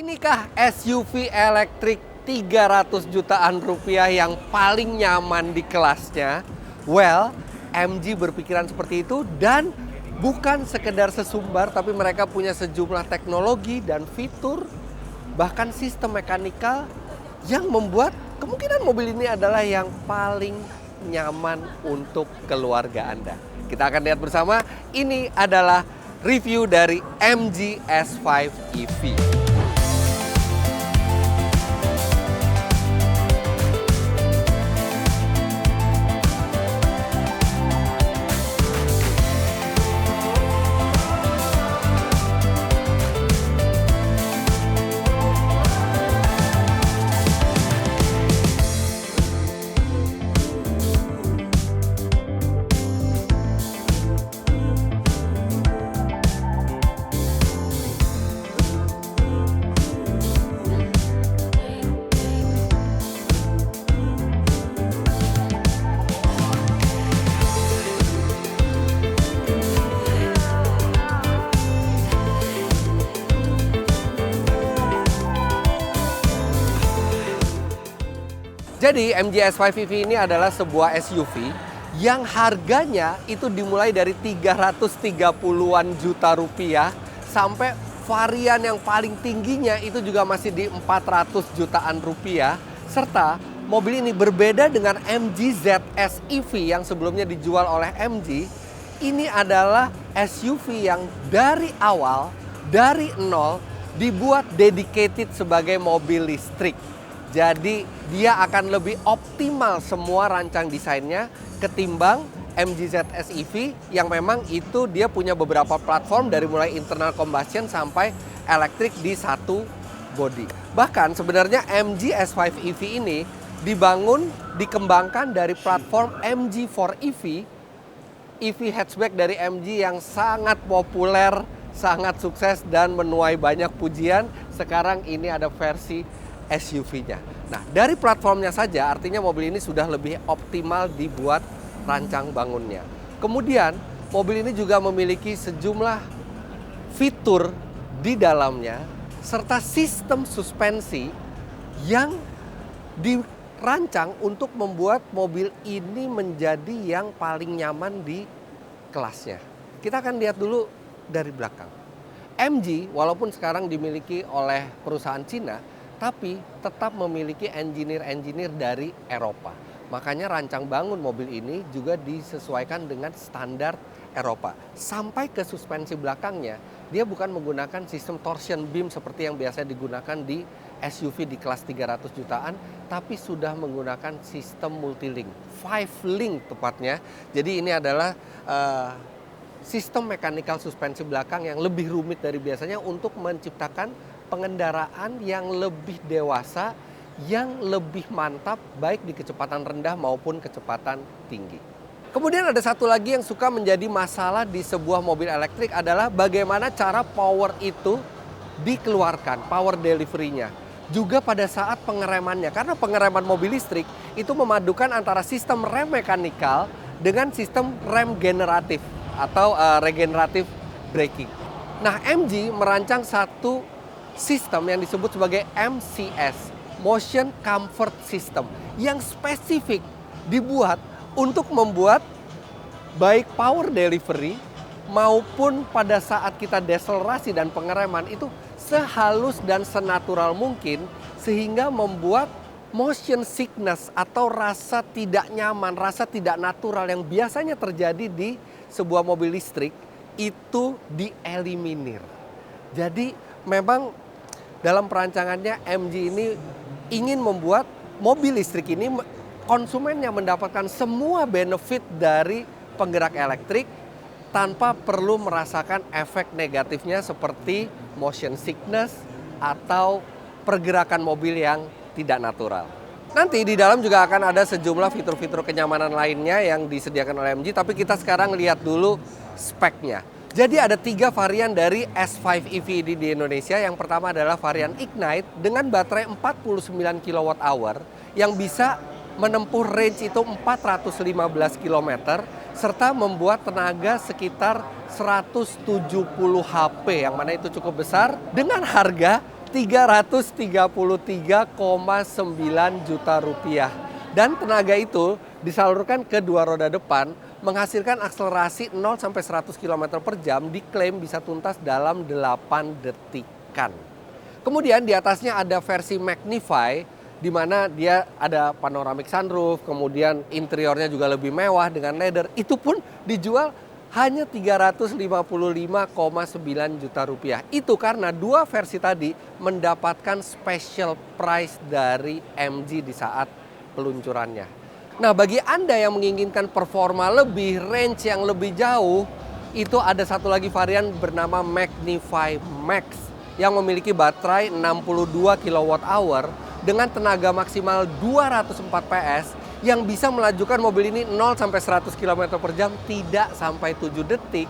Inikah SUV elektrik 300 jutaan rupiah yang paling nyaman di kelasnya? Well, MG berpikiran seperti itu dan bukan sekedar sesumbar, tapi mereka punya sejumlah teknologi dan fitur, bahkan sistem mekanikal yang membuat kemungkinan mobil ini adalah yang paling nyaman untuk keluarga Anda. Kita akan lihat bersama, ini adalah review dari MG S5 EV. Jadi MG S5 EV ini adalah sebuah SUV yang harganya itu dimulai dari 330-an juta rupiah sampai varian yang paling tingginya itu juga masih di 400 jutaan rupiah. Serta mobil ini berbeda dengan MG ZS EV yang sebelumnya dijual oleh MG. Ini adalah SUV yang dari awal, dari nol, dibuat dedicated sebagai mobil listrik. Jadi dia akan lebih optimal semua rancang desainnya ketimbang MG ZS EV yang memang itu dia punya beberapa platform dari mulai internal combustion sampai elektrik di satu bodi. Bahkan sebenarnya MG S5 EV ini dikembangkan dari platform MG4 EV hatchback dari MG yang sangat populer, sangat sukses dan menuai banyak pujian. Sekarang ini ada versi SUV-nya. Nah, dari platformnya saja artinya mobil ini sudah lebih optimal dibuat rancang bangunnya. Kemudian, mobil ini juga memiliki sejumlah fitur di dalamnya serta sistem suspensi yang dirancang untuk membuat mobil ini menjadi yang paling nyaman di kelasnya. Kita akan lihat dulu dari belakang. MG walaupun sekarang dimiliki oleh perusahaan Cina, tapi tetap memiliki engineer-engineer dari Eropa. Makanya rancang bangun mobil ini juga disesuaikan dengan standar Eropa. Sampai ke suspensi belakangnya, dia bukan menggunakan sistem torsion beam seperti yang biasa digunakan di SUV di kelas 300 jutaan, tapi sudah menggunakan sistem multilink, 5-link tepatnya. Jadi ini adalah sistem mechanical suspensi belakang yang lebih rumit dari biasanya untuk menciptakan pengendaraan yang lebih dewasa, yang lebih mantap baik di kecepatan rendah maupun kecepatan tinggi. Kemudian ada satu lagi yang suka menjadi masalah di sebuah mobil elektrik adalah bagaimana cara power itu dikeluarkan, power delivery-nya. Juga pada saat pengeremannya, karena pengereman mobil listrik itu memadukan antara sistem rem mekanikal dengan sistem rem generatif atau regenerative braking. Nah, MG merancang satu sistem yang disebut sebagai MCS, Motion Comfort System, yang spesifik dibuat untuk membuat baik power delivery maupun pada saat kita deselerasi dan pengereman itu sehalus dan senatural mungkin, sehingga membuat motion sickness atau rasa tidak nyaman, rasa tidak natural yang biasanya terjadi di sebuah mobil listrik itu dieliminir. Jadi memang dalam perancangannya MG ini ingin membuat mobil listrik ini konsumennya mendapatkan semua benefit dari penggerak elektrik tanpa perlu merasakan efek negatifnya seperti motion sickness atau pergerakan mobil yang tidak natural. Nanti di dalam juga akan ada sejumlah fitur-fitur kenyamanan lainnya yang disediakan oleh MG, tapi kita sekarang lihat dulu speknya. Jadi ada 3 varian dari S5 EV di Indonesia. Yang pertama adalah varian Ignite dengan baterai 49 kWh yang bisa menempuh range itu 415 km serta membuat tenaga sekitar 170 HP yang mana itu cukup besar dengan harga 333,9 juta rupiah. Dan tenaga itu disalurkan ke dua roda depan, menghasilkan akselerasi 0 sampai 100 km per jam diklaim bisa tuntas dalam 8 detikan. Kemudian di atasnya ada versi Magnify, di mana dia ada panoramic sunroof, kemudian interiornya juga lebih mewah dengan leather. Itu pun dijual hanya 355,9 juta rupiah. Itu karena dua versi tadi mendapatkan special price dari MG di saat peluncurannya. Nah, bagi Anda yang menginginkan performa lebih, range yang lebih jauh, itu ada satu lagi varian bernama Magnify Max yang memiliki baterai 62 kWh dengan tenaga maksimal 204 PS yang bisa melajukan mobil ini 0 sampai 100 km per jam tidak sampai 7 detik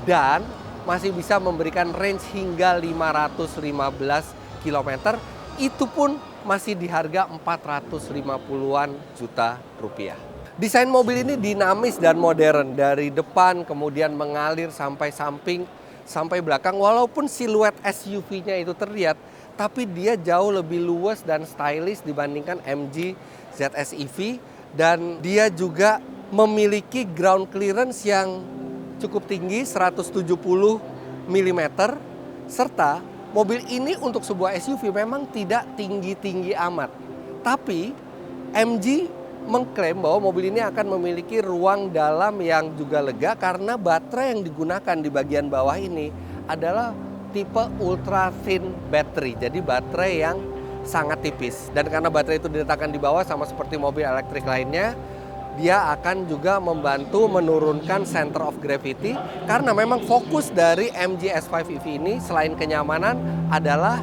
dan masih bisa memberikan range hingga 515 km. Itu pun masih di harga 450-an juta rupiah. Desain mobil ini dinamis dan modern, dari depan kemudian mengalir sampai samping sampai belakang. Walaupun siluet SUV-nya itu terlihat, tapi dia jauh lebih luas dan stylish dibandingkan MG ZS EV, dan dia juga memiliki ground clearance yang cukup tinggi 170 mm, serta mobil ini untuk sebuah SUV memang tidak tinggi-tinggi amat. Tapi MG mengklaim bahwa mobil ini akan memiliki ruang dalam yang juga lega karena baterai yang digunakan di bagian bawah ini adalah tipe ultra thin battery. Jadi baterai yang sangat tipis. Dan karena baterai itu diletakkan di bawah sama seperti mobil elektrik lainnya, dia akan juga membantu menurunkan center of gravity karena memang fokus dari MG S5 EV ini selain kenyamanan adalah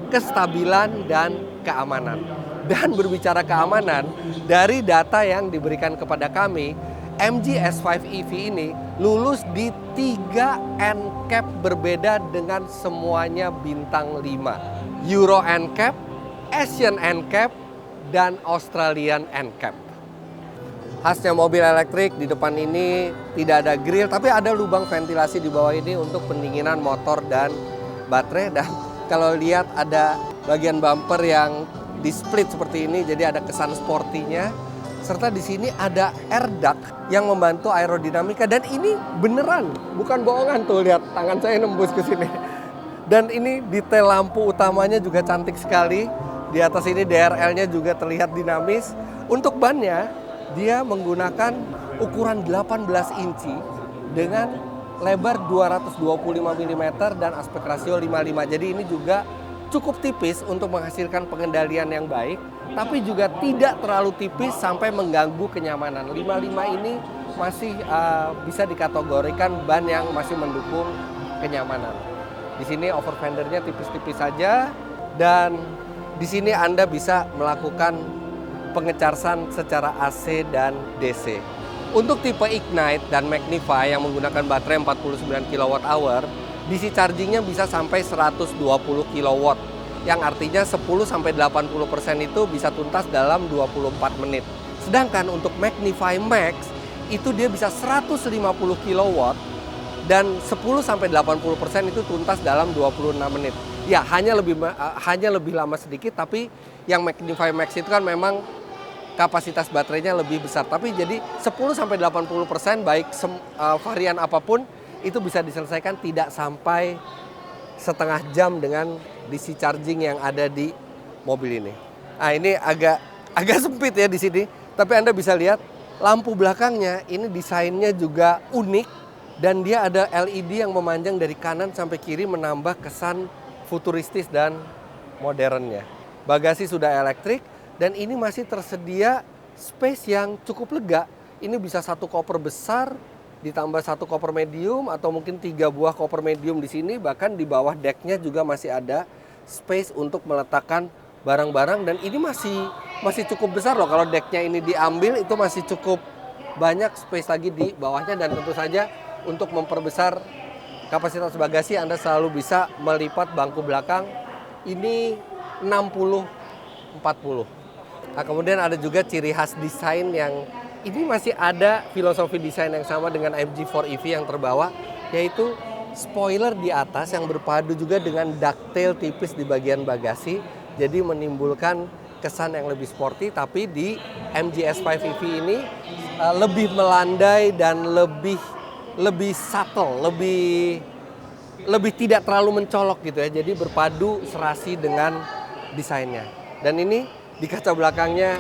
kestabilan dan keamanan. Dan berbicara keamanan, dari data yang diberikan kepada kami, MG S5 EV ini lulus di 3 NCAP berbeda dengan semuanya bintang 5. Euro NCAP, Asian NCAP, dan Australian NCAP. Khasnya mobil elektrik, di depan ini tidak ada grill, tapi ada lubang ventilasi di bawah ini untuk pendinginan motor dan baterai. Dan kalau lihat ada bagian bumper yang di split seperti ini, jadi ada kesan sportinya. Serta di sini ada air duct yang membantu aerodinamika, dan ini beneran, bukan bohongan tuh, lihat tangan saya nembus ke sini. Dan ini detail lampu utamanya juga cantik sekali. Di atas ini DRL-nya juga terlihat dinamis. Untuk bannya, dia menggunakan ukuran 18 inci dengan lebar 225 mm dan aspek rasio 55. Jadi ini juga cukup tipis untuk menghasilkan pengendalian yang baik, tapi juga tidak terlalu tipis sampai mengganggu kenyamanan. 55 ini masih bisa dikategorikan ban yang masih mendukung kenyamanan. Di sini over fendernya tipis-tipis saja, dan di sini Anda bisa melakukan pengecasan secara AC dan DC. Untuk tipe Ignite dan Magnify yang menggunakan baterai 49 kWh, DC chargingnya bisa sampai 120 kW, yang artinya 10-80% itu bisa tuntas dalam 24 menit. Sedangkan untuk Magnify Max, itu dia bisa 150 kW dan 10-80% itu tuntas dalam 26 menit. Ya, hanya lebih lama sedikit, tapi yang Magnify Max itu kan memang kapasitas baterainya lebih besar. Tapi jadi 10-80% baik varian apapun itu bisa diselesaikan tidak sampai setengah jam dengan DC charging yang ada di mobil ini. Nah, ini agak sempit ya di sini, tapi Anda bisa lihat lampu belakangnya ini desainnya juga unik, dan dia ada LED yang memanjang dari kanan sampai kiri menambah kesan futuristis dan modernnya. Bagasi sudah elektrik, dan ini masih tersedia space yang cukup lega. Ini bisa satu koper besar ditambah satu koper medium, atau mungkin 3 buah koper medium di sini. Bahkan di bawah decknya juga masih ada space untuk meletakkan barang-barang, dan ini masih cukup besar loh. Kalau decknya ini diambil, itu masih cukup banyak space lagi di bawahnya. Dan tentu saja untuk memperbesar kapasitas bagasi, Anda selalu bisa melipat bangku belakang. Ini 60-40. Nah, kemudian ada juga ciri khas desain yang ini masih ada filosofi desain yang sama dengan MG4 EV yang terbawa, yaitu spoiler di atas yang berpadu juga dengan ducktail tipis di bagian bagasi, jadi menimbulkan kesan yang lebih sporty. Tapi di MG S5 EV ini lebih melandai dan lebih subtle, lebih tidak terlalu mencolok gitu ya. Jadi berpadu serasi dengan desainnya. Dan ini di kaca belakangnya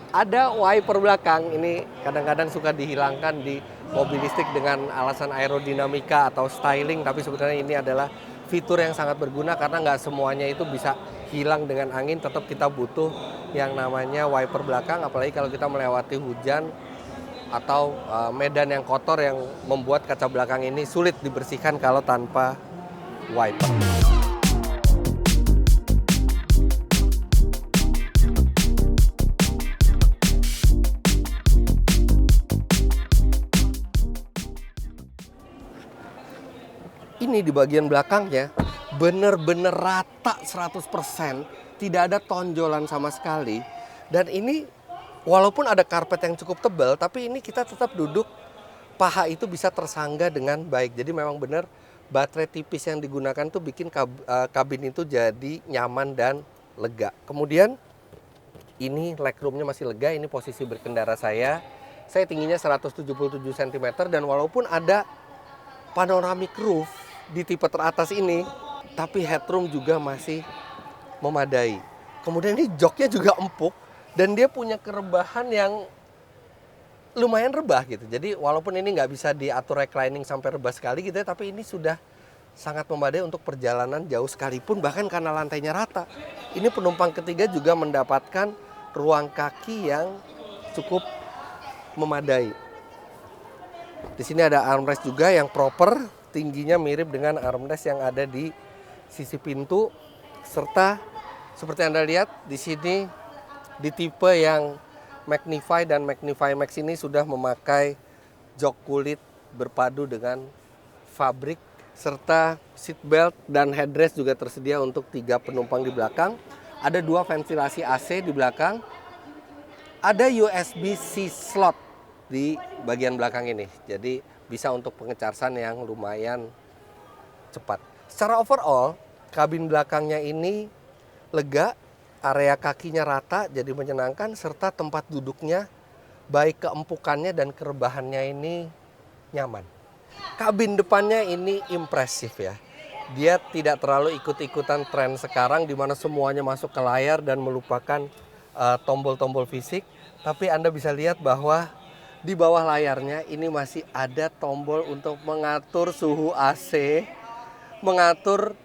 ada wiper belakang. Ini kadang-kadang suka dihilangkan di mobil listrik dengan alasan aerodinamika atau styling, tapi sebenarnya ini adalah fitur yang sangat berguna karena nggak semuanya itu bisa hilang dengan angin. Tetap kita butuh yang namanya wiper belakang, apalagi kalau kita melewati hujan atau medan yang kotor yang membuat kaca belakang ini sulit dibersihkan kalau tanpa wiper. Ini di bagian belakangnya bener-bener rata 100%, tidak ada tonjolan sama sekali. Dan ini walaupun ada karpet yang cukup tebal, tapi ini kita tetap duduk, paha itu bisa tersangga dengan baik. Jadi memang benar baterai tipis yang digunakan tuh bikin kabin itu jadi nyaman dan lega. Kemudian ini legroomnya masih lega, ini posisi berkendara saya. Saya tingginya 177 cm dan walaupun ada panoramic roof di tipe teratas ini, tapi headroom juga masih memadai. Kemudian ini joknya juga empuk dan dia punya kerebahan yang lumayan rebah gitu. Jadi walaupun ini nggak bisa diatur reclining sampai rebah sekali gitu ya, tapi ini sudah sangat memadai untuk perjalanan jauh sekalipun, bahkan karena lantainya rata. Ini penumpang ketiga juga mendapatkan ruang kaki yang cukup memadai. Di sini ada armrest juga yang proper, tingginya mirip dengan armrest yang ada di sisi pintu, serta seperti Anda lihat di sini di tipe yang Magnify dan Magnify Max ini sudah memakai jok kulit berpadu dengan fabrik, serta seat belt dan headrest juga tersedia untuk 3 penumpang di belakang. Ada 2 ventilasi AC di belakang. Ada USB-C slot di bagian belakang ini. Jadi bisa untuk pengecasan yang lumayan cepat. Secara overall, kabin belakangnya ini lega, area kakinya rata jadi menyenangkan, serta tempat duduknya baik keempukannya dan kerebahannya ini nyaman. Kabin depannya ini impresif ya. Dia tidak terlalu ikut-ikutan tren sekarang di mana semuanya masuk ke layar dan melupakan tombol-tombol fisik. Tapi Anda bisa lihat bahwa di bawah layarnya ini masih ada tombol untuk mengatur suhu AC, mengatur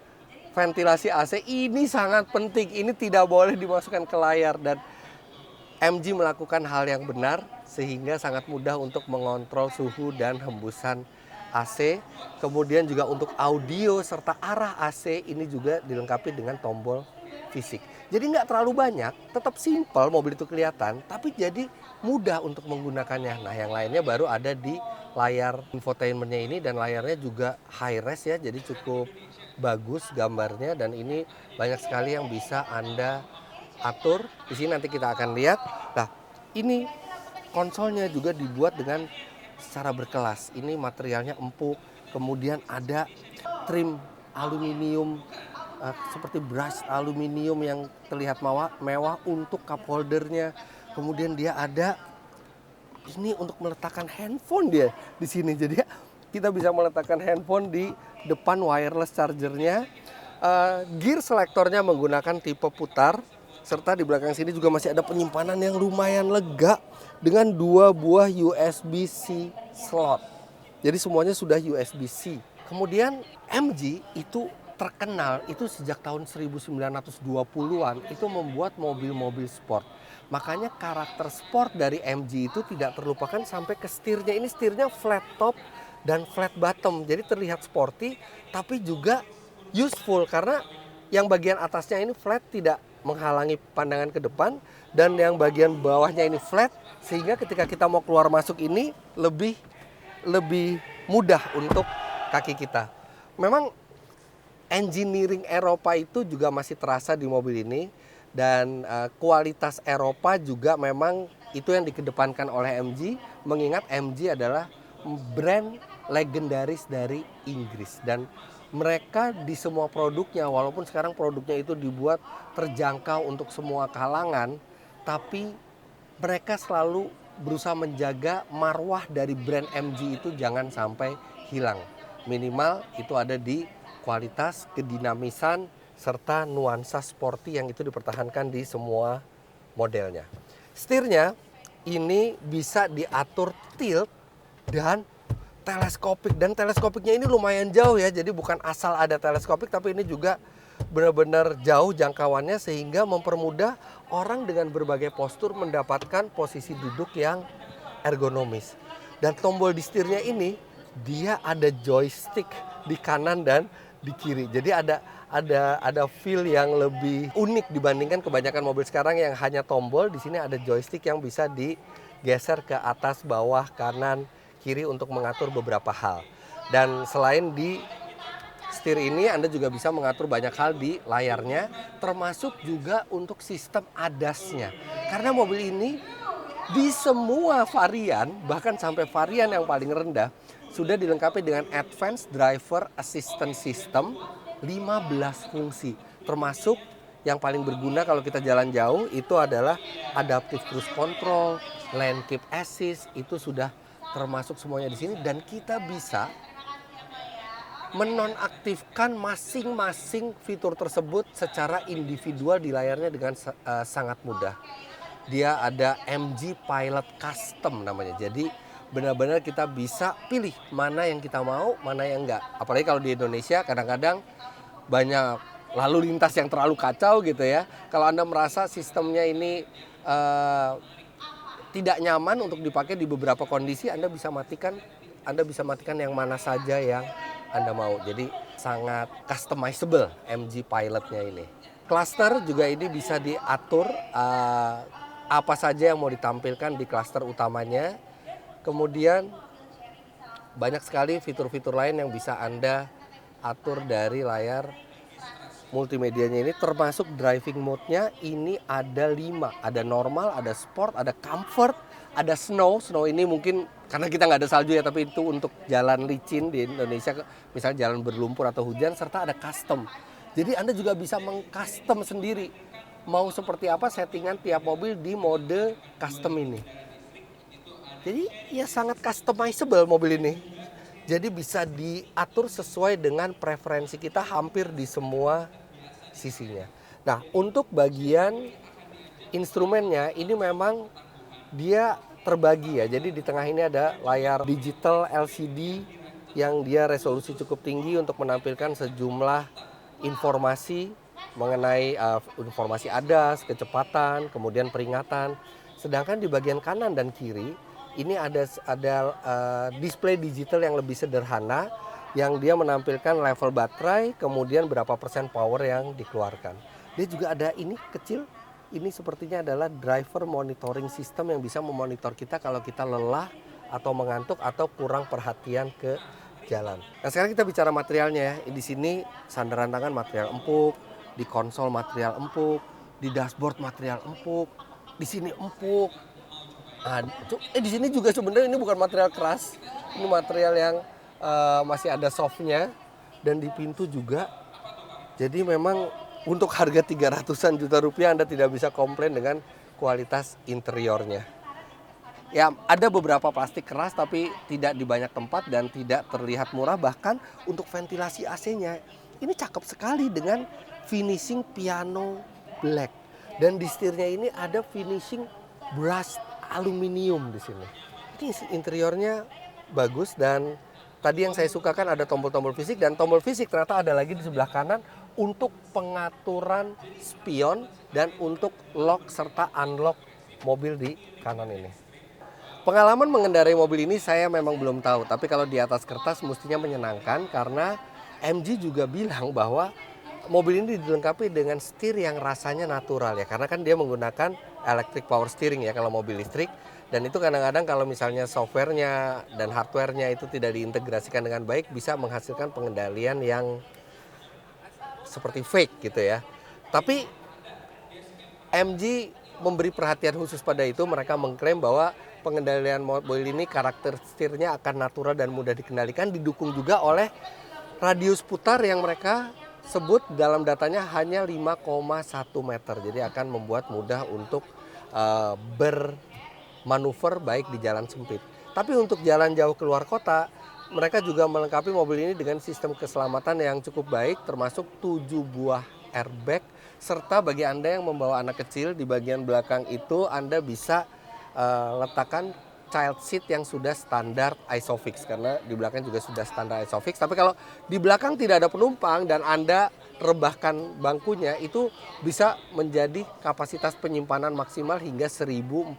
ventilasi AC. Ini sangat penting, ini tidak boleh dimasukkan ke layar, dan MG melakukan hal yang benar sehingga sangat mudah untuk mengontrol suhu dan hembusan AC. Kemudian juga untuk audio serta arah AC ini juga dilengkapi dengan tombol fisik. Jadi nggak terlalu banyak, tetap simple mobil itu kelihatan, tapi jadi mudah untuk menggunakannya. Nah, yang lainnya baru ada di layar infotainmentnya ini, dan layarnya juga high res ya, jadi cukup bagus gambarnya, dan ini banyak sekali yang bisa Anda atur. Di sini nanti kita akan lihat. Nah, ini konsolnya juga dibuat dengan secara berkelas. Ini materialnya empuk, kemudian ada trim aluminium seperti brush aluminium yang terlihat mewah untuk cup holdernya. Kemudian dia ada ini untuk meletakkan handphone dia di sini. Jadi kita bisa meletakkan handphone di depan wireless chargernya. Gear selektornya menggunakan tipe putar, serta di belakang sini juga masih ada penyimpanan yang lumayan lega dengan 2 buah USB-C slot. Jadi semuanya sudah USB-C. Kemudian MG itu terkenal itu sejak tahun 1920-an itu membuat mobil-mobil sport. Makanya karakter sport dari MG itu tidak terlupakan sampai ke setirnya. Ini setirnya flat top dan flat bottom. Jadi terlihat sporty tapi juga useful karena yang bagian atasnya ini flat tidak menghalangi pandangan ke depan, dan yang bagian bawahnya ini flat sehingga ketika kita mau keluar masuk ini lebih mudah untuk kaki kita. Memang engineering Eropa itu juga masih terasa di mobil ini, dan kualitas Eropa juga memang itu yang dikedepankan oleh MG, mengingat MG adalah brand legendaris dari Inggris. Dan mereka di semua produknya, walaupun sekarang produknya itu dibuat terjangkau untuk semua kalangan, tapi mereka selalu berusaha menjaga marwah dari brand MG itu jangan sampai hilang. Minimal itu ada di kualitas, kedinamisan, serta nuansa sporty yang itu dipertahankan di semua modelnya. Setirnya ini bisa diatur tilt dan teleskopik. Dan teleskopiknya ini lumayan jauh ya, jadi bukan asal ada teleskopik, tapi ini juga benar-benar jauh jangkauannya sehingga mempermudah orang dengan berbagai postur mendapatkan posisi duduk yang ergonomis. Dan tombol di setirnya ini dia ada joystick di kanan dan di kiri. Jadi ada feel yang lebih unik dibandingkan kebanyakan mobil sekarang yang hanya tombol. Di sini ada joystick yang bisa digeser ke atas, bawah, kanan, kiri untuk mengatur beberapa hal. Dan selain di setir ini Anda juga bisa mengatur banyak hal di layarnya, termasuk juga untuk sistem ADAS-nya. Karena mobil ini di semua varian, bahkan sampai varian yang paling rendah, sudah dilengkapi dengan Advanced Driver Assistance System 15 fungsi. Termasuk yang paling berguna kalau kita jalan jauh itu adalah Adaptive Cruise Control, Lane Keep Assist, itu sudah termasuk semuanya di sini. Dan kita bisa menonaktifkan masing-masing fitur tersebut secara individual di layarnya dengan sangat mudah. Dia ada MG Pilot Custom namanya. Jadi benar-benar kita bisa pilih mana yang kita mau, mana yang enggak. Apalagi kalau di Indonesia kadang-kadang banyak lalu lintas yang terlalu kacau gitu ya. Kalau Anda merasa sistemnya ini tidak nyaman untuk dipakai di beberapa kondisi, Anda bisa matikan yang mana saja yang Anda mau. Jadi sangat customizable MG Pilotnya ini. Cluster juga ini bisa diatur apa saja yang mau ditampilkan di cluster utamanya. Kemudian banyak sekali fitur-fitur lain yang bisa Anda atur dari layar multimedianya ini, termasuk driving mode-nya ini ada 5. Ada normal, ada sport, ada comfort, ada snow. Snow ini mungkin karena kita nggak ada salju ya, tapi itu untuk jalan licin di Indonesia, misalnya jalan berlumpur atau hujan, serta ada custom. Jadi Anda juga bisa meng-custom sendiri mau seperti apa settingan tiap mobil di mode custom ini. Jadi ya sangat customizable mobil ini. Jadi bisa diatur sesuai dengan preferensi kita hampir di semua sisinya. Nah, untuk bagian instrumennya ini memang dia terbagi ya. Jadi di tengah ini ada layar digital LCD yang dia resolusi cukup tinggi untuk menampilkan sejumlah informasi mengenai informasi ADAS, kecepatan, kemudian peringatan. Sedangkan di bagian kanan dan kiri ini ada display digital yang lebih sederhana yang dia menampilkan level baterai, kemudian berapa persen power yang dikeluarkan. Dia juga ada ini kecil, ini sepertinya adalah driver monitoring system yang bisa memonitor kita kalau kita lelah atau mengantuk atau kurang perhatian ke jalan. Nah, sekarang kita bicara materialnya ya. Di sini sandaran tangan material empuk, di konsol material empuk, di dashboard material empuk, di sini empuk. Di sini juga sebenarnya ini bukan material keras, ini material yang masih ada softnya, dan di pintu juga. Jadi memang untuk harga 300-an juta rupiah Anda tidak bisa komplain dengan kualitas interiornya. Ya, ada beberapa plastik keras tapi tidak di banyak tempat dan tidak terlihat murah. Bahkan untuk ventilasi AC-nya ini cakep sekali dengan finishing piano black, dan di setirnya ini ada finishing brush aluminium di sini. Ini interiornya bagus, dan tadi yang saya suka kan ada tombol-tombol fisik, dan tombol fisik ternyata ada lagi di sebelah kanan untuk pengaturan spion dan untuk lock serta unlock mobil di kanan ini. Pengalaman mengendarai mobil ini saya memang belum tahu, tapi kalau di atas kertas mestinya menyenangkan karena MG juga bilang bahwa mobil ini dilengkapi dengan setir yang rasanya natural ya, karena kan dia menggunakan electric power steering ya kalau mobil listrik, dan itu kadang-kadang kalau misalnya softwarenya dan hardwarenya itu tidak diintegrasikan dengan baik bisa menghasilkan pengendalian yang seperti fake gitu ya. Tapi MG memberi perhatian khusus pada itu. Mereka mengklaim bahwa pengendalian mobil ini karakter setirnya akan natural dan mudah dikendalikan, didukung juga oleh radius putar yang mereka sebut dalam datanya hanya 5,1 meter. Jadi akan membuat mudah untuk bermanuver baik di jalan sempit. Tapi untuk jalan jauh keluar kota, mereka juga melengkapi mobil ini dengan sistem keselamatan yang cukup baik, termasuk 7 buah airbag, serta bagi Anda yang membawa anak kecil, di bagian belakang itu Anda bisa letakkan child seat yang sudah standar Isofix, karena di belakang juga sudah standar Isofix. Tapi kalau di belakang tidak ada penumpang dan Anda rebahkan bangkunya, itu bisa menjadi kapasitas penyimpanan maksimal hingga 1441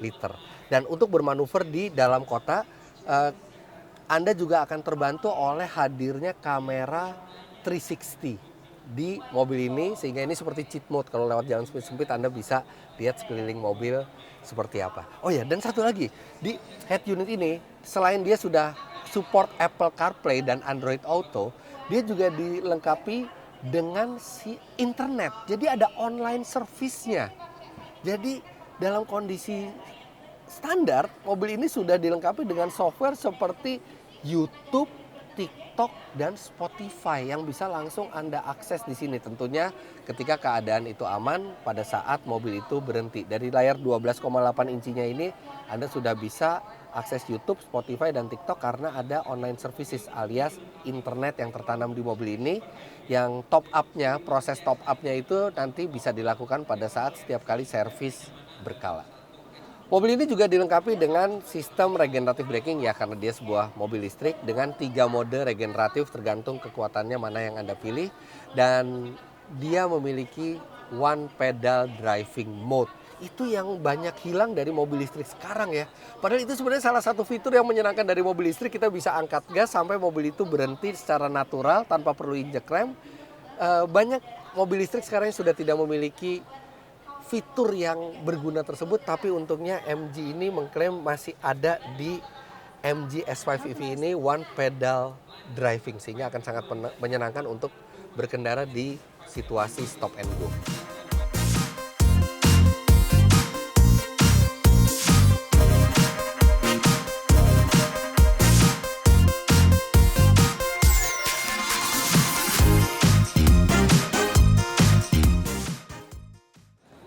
liter. Dan untuk bermanuver di dalam kota, Anda juga akan terbantu oleh hadirnya kamera 360 di mobil ini, sehingga ini seperti cheat mode. Kalau lewat jalan sempit-sempit Anda bisa lihat sekeliling mobil seperti apa. Oh ya, dan satu lagi, di head unit ini selain dia sudah support Apple CarPlay dan Android Auto, dia juga dilengkapi dengan si internet. Jadi ada online service-nya. Jadi dalam kondisi standar, mobil ini sudah dilengkapi dengan software seperti YouTube, TikTok, dan Spotify yang bisa langsung Anda akses di sini. Tentunya ketika keadaan itu aman pada saat mobil itu berhenti. Dari layar 12,8 incinya ini Anda sudah bisa akses YouTube, Spotify, dan TikTok karena ada online services alias internet yang tertanam di mobil ini. Yang top up-nya, proses top up-nya itu nanti bisa dilakukan pada saat setiap kali servis berkala. Mobil ini juga dilengkapi dengan sistem regeneratif braking ya, karena dia sebuah mobil listrik dengan 3 mode regeneratif tergantung kekuatannya mana yang Anda pilih, dan dia memiliki one pedal driving mode. Itu yang banyak hilang dari mobil listrik sekarang ya. Padahal itu sebenarnya salah satu fitur yang menyenangkan dari mobil listrik, kita bisa angkat gas sampai mobil itu berhenti secara natural tanpa perlu injek rem. Banyak mobil listrik sekarang sudah tidak memiliki fitur yang berguna tersebut, tapi untungnya MG ini mengklaim masih ada di MG S5 EV ini one pedal driving, sehingga akan sangat menyenangkan untuk berkendara di situasi stop and go.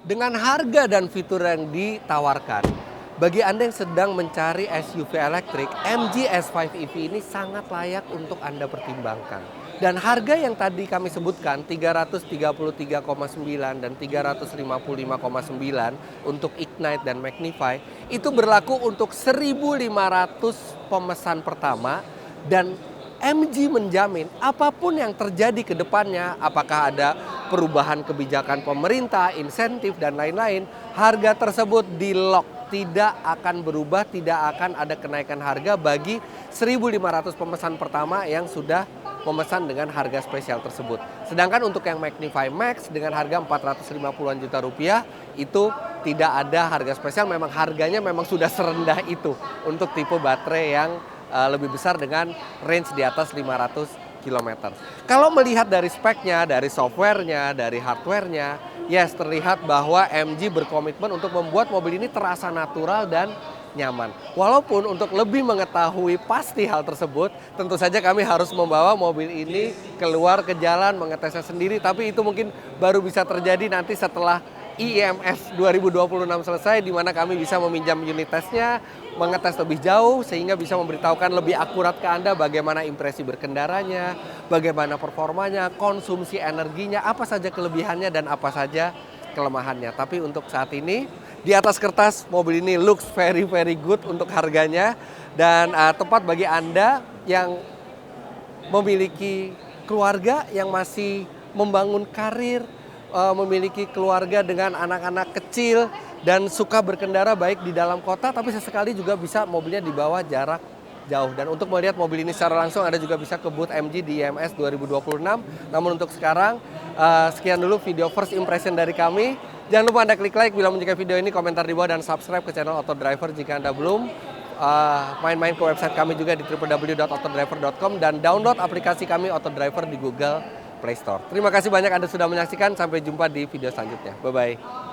Dengan harga dan fitur yang ditawarkan, bagi Anda yang sedang mencari SUV elektrik, MG S5 EV ini sangat layak untuk Anda pertimbangkan. Dan harga yang tadi kami sebutkan, 333,9 dan 355,9 untuk Ignite dan Magnify, itu berlaku untuk 1.500 pemesan pertama, dan MG menjamin apapun yang terjadi ke depannya, apakah ada perubahan kebijakan pemerintah, insentif, dan lain-lain, harga tersebut di-lock, tidak akan berubah, tidak akan ada kenaikan harga bagi 1.500 pemesan pertama yang sudah memesan dengan harga spesial tersebut. Sedangkan untuk yang Magnify Max dengan harga 450-an juta rupiah, itu tidak ada harga spesial, memang harganya memang sudah serendah itu untuk tipe baterai yang lebih besar dengan range di atas 500 km. Kalau melihat dari speknya, dari softwarenya, dari hardwarenya, yes, terlihat bahwa MG berkomitmen untuk membuat mobil ini terasa natural dan nyaman. Walaupun untuk lebih mengetahui pasti hal tersebut, tentu saja kami harus membawa mobil ini keluar ke jalan, mengetesnya sendiri, tapi itu mungkin baru bisa terjadi nanti setelah IIMS 2026 selesai, di mana kami bisa meminjam unit tesnya, mengetes lebih jauh, sehingga bisa memberitahukan lebih akurat ke Anda bagaimana impresi berkendaranya, bagaimana performanya, konsumsi energinya, apa saja kelebihannya dan apa saja kelemahannya. Tapi untuk saat ini, di atas kertas mobil ini looks very good untuk harganya, dan tepat bagi Anda yang memiliki keluarga yang masih membangun karir, memiliki keluarga dengan anak-anak kecil dan suka berkendara baik di dalam kota, tapi sesekali juga bisa mobilnya dibawa jarak jauh. Dan untuk melihat mobil ini secara langsung, Anda juga bisa ke booth MG di IIMS 2026. Namun untuk sekarang, sekian dulu video first impression dari kami. Jangan lupa Anda klik like bila menyukai video ini, komentar di bawah, dan subscribe ke channel Auto Driver jika Anda belum. Main-main ke website kami juga di www.autodriver.com, dan download aplikasi kami Auto Driver di Google Play Store. Terima kasih banyak Anda sudah menyaksikan. Sampai jumpa di video selanjutnya. Bye-bye.